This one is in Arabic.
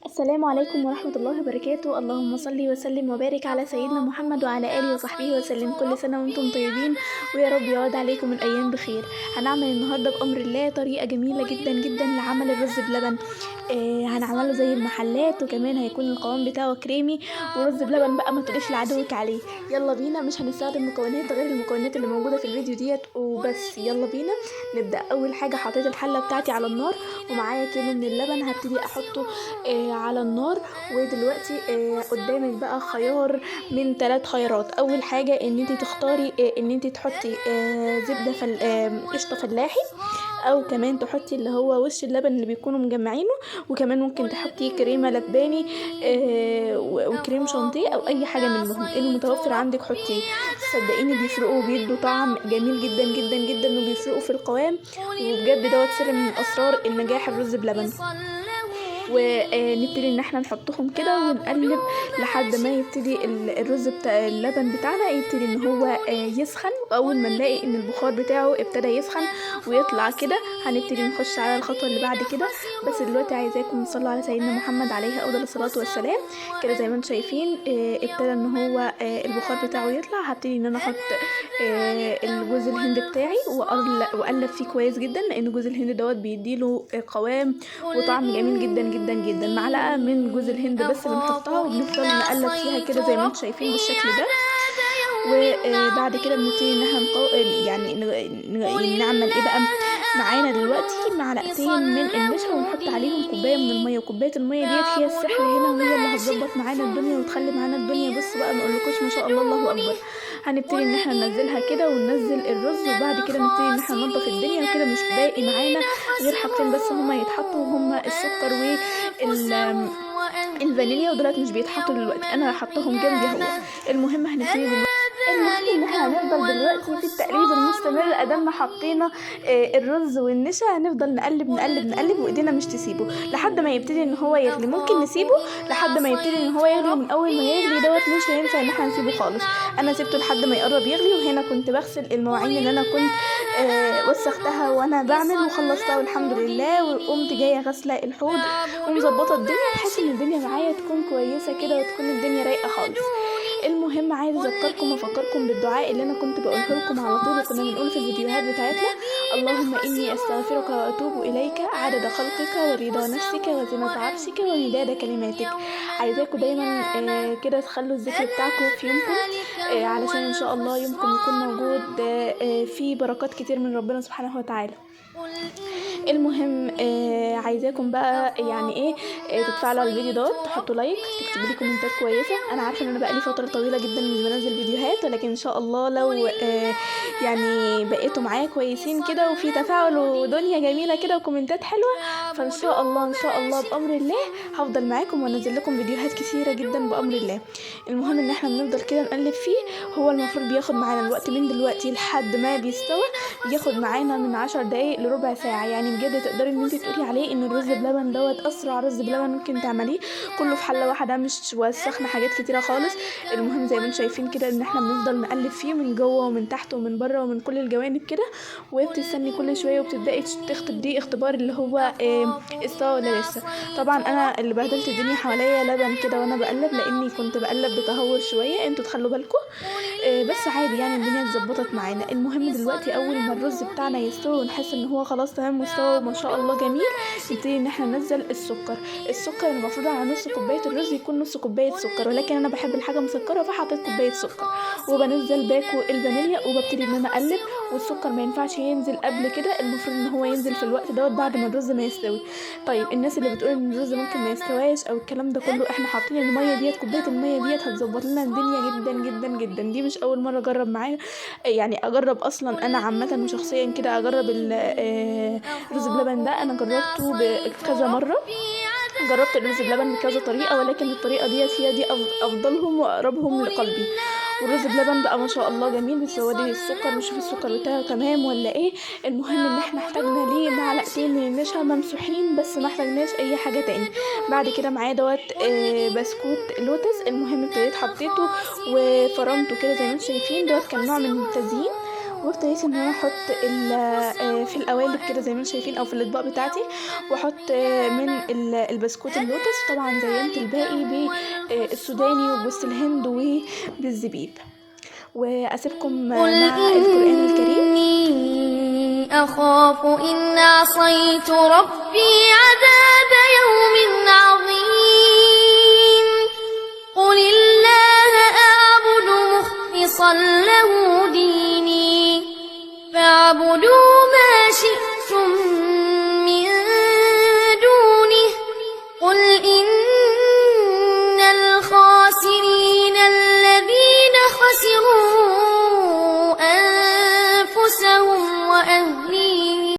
السلام عليكم ورحمة الله وبركاته. اللهم صل وسلم وبارك على سيدنا محمد وعلى آله وصحبه وسلم. كل سنة وانتم طيبين ويا رب يعود عليكم الأيام بخير. هنعمل النهاردة بأمر الله طريقة جميلة جدا جدا لعمل الرز بلبن. هنعمله زي المحلات، وكمان هيكون القوام بتاعه كريمي ورز بلبن بقى ما تقوليش لعدوك عليه. يلا بينا، مش هنستخدم مكونات غير المكونات اللي موجودة في الفيديو ديت وبس. يلا بينا نبدأ. أول حاجة حطيت الحلة بتاعتي على النار ومعايا كيلو من اللبن هبتدي أحطه على النار. ودلوقتي قدامك بقى خيار من 3 خيارات. اول حاجه ان انت تختاري ان انت تحطي زبده قشطه فلاحي، او كمان تحطي اللي هو وش اللبن اللي بيكونوا مجمعينه، وكمان ممكن تحطي كريمه لباني وكريم شانتيه او اي حاجه منهم المتوفر عندك حطيه. صدقيني بيفرقوا وبيدوا طعم جميل جدا جدا جدا، وبيفرقوا في القوام، وبجد دوت سر من اسرار النجاح الرز بلبن. ونبتدي ان احنا نحطهم كده ونقلب لحد ما يبتدي الرز بتاع اللبن بتاعنا يبتدي ان هو يسخن. واول ما نلاقي ان البخار بتاعه ابتدى يسخن ويطلع كده هنبتدي نخش على الخطوه اللي بعد كده. بس دلوقتي عايزاكم تصلوا على سيدنا محمد عليه افضل الصلاه والسلام. كده زي ما انتم شايفين ابتدى ان هو البخار بتاعه يطلع. هبتدي ان انا احط الجوز الهند بتاعي واقلب فيه كويس جدا، لان جوز الهند دوت بيديله قوام وطعم جميل جدا جدا جدا. معلقه من جوز الهند بس بنحطها وبنفضل نقلب فيها كده زي ما انتم شايفين بالشكل ده. وبعد كده بنبتدي ان احنا يعني نعمل ايه بقى. معانا دلوقتي معلقتين من النشا ونحط عليهم كوبايه من الميه، وكوبايه الميه ديت هي السحر هنا، وهي اللي هتظبط معانا الدنيا وتخلي معانا الدنيا. بص بقى ما اقولكوش ما شاء الله الله اكبر. هنبتدي ان احنا ننزلها كده وننزل الرز، وبعد كده نبتدي ان احنا ننضف الدنيا. وكده مش باقي معانا غير حاجتين بس هما يتحطوا، وهما السكر الفانيليا، ودولت مش بيتحطوا دلوقتي، انا هحطهم جنبي اهو. المهم ان احنا هنفضل دلوقتي في التقليب المستمر ادام ما حطينا الرز والنشا. هنفضل نقلب نقلب نقلب وايدينا مش تسيبه لحد ما يبتدي ان هو يغلي. ممكن نسيبه لحد ما يبتدي ان هو يغلي، ومن اول ما يغلي دوت مش هينفع ان احنا نسيبه خالص. انا سيبته لحد ما يقرب يغلي، وهنا كنت بغسل المواعين اللي انا كنت وسختها وانا بعمل وخلصتها والحمد لله. وقمت جايه غسله الحوض ومظبطه الدنيا بحيث ان الدنيا معايا تكون كويسه كده وتكون الدنيا رايقه خالص. المهم عايز اذكركم وافكركم بالدعاء اللي انا كنت بقوله لكم على طول وكنا بنقوله في الفيديوهات بتاعتنا. اللهم اني استغفرك واتوب اليك عدد خلقك ورضا نفسك وزنة عرشك ومداد كلماتك. عايزاكم دايما كده تخلوا الذكر بتاعكم في يومكم علشان ان شاء الله يومكم يكون موجود فيه بركات كتير من ربنا سبحانه وتعالى. المهم عايزاكم بقى يعني ايه تتفاعلوا على الفيديو دوت، تحطوا لايك، تكتبوا لي كومنتات كويسه. انا عارفه ان انا بقالي فتره طويله جدا مش بنزل فيديوهات، ولكن ان شاء الله لو يعني بقيتوا معايا كويسين كده وفي تفاعل ودنيا جميله كده وكومنتات حلوه، فان شاء الله ان شاء الله بامر الله هفضل معاكم وانزل لكم فيديوهات كثيره جدا بامر الله. المهم ان احنا بنفضل كده نقلب فيه. هو المفروض بياخد معانا الوقت من دلوقتي لحد ما بيستوى بياخد معانا من 10 دقايق لربع ساعه. يعني بجد تقدري ان انت تقولي عليه ان الرز بلبن دوت اسرع رز بلبن ممكن تعمليه، كله في حله واحده، مش وسخنا حاجات كتيره خالص. المهم زي ما انتم شايفين كده ان احنا بنفضل نقلب فيه من جوه ومن تحت ومن بره ومن كل الجوانب كده، وبتستني كل شويه وبتبداي تختبريه اختبار اللي هو استوى ولا لسه. طبعا انا اللي بهدلت الدنيا حواليا لبن كده وانا بقلب، لاني كنت بقلب بتهور شويه، انتوا تخلوا بالكم. بس عادي يعني الدنيا اتظبطت معانا. المهم دلوقتي اول ما الرز بتاعنا يستوي ونحس ان هو خلاص تمام مستوى ما شاء الله جميل، نبتدي ان احنا ننزل السكر المفروض على نص كوبايه الرز يكون نص كوبايه سكر، ولكن انا بحب الحاجه مسكره فحطيت كوبايه سكر. وبنزل باكو الفانيليا وببتدي ان انا اقلب. والسكر ما ينفعش ينزل قبل كده، المفروض ان هو ينزل في الوقت دوت بعد ما الرز ما يستوي. طيب الناس اللي بتقول ان الرز ممكن ما يستواش او الكلام ده كله، احنا حاطين الميه ديت، كوبايه الميه ديت هتظبط لنا الدنيا جدا جدا جدا. دي مش اول مره اجرب معايا، يعني اجرب اصلا انا عامه وشخصيا كده اجرب الرز بلبن ده. انا جربته بكذا مره، جربت الرز بلبن بكذا طريقه، ولكن الطريقه ديت هي دي افضلهم واقربهم لقلبي. والرز بلبن بقى ما شاء الله جميل. بس هو دي السكر، نشوف السكر بتاعه تمام ولا ايه. المهم ان احنا احتاجنا ليه معلقتين من النشا ممسوحين بس، ما احتاجناش اي حاجه تاني. بعد كده معاه دوت بسكوت لوتس. المهم ابتديت حطيته وفرمته كده زي ما انتم شايفين، دوت كان نوع من التزيين. وابتديت ان انا احط في القوالب كده زي ما انتم شايفين او في الاطباق بتاعتي، واحط من البسكوت اللوتس، وطبعا زينت الباقي بالسوداني وجوز الهند وبالزبيب. واسيبكم مع القرآن الكريم. إني أخاف إن عصيت ربي عذاب يوم عظيم. قل الله أعبد مخلصا له ديني فاعبدوه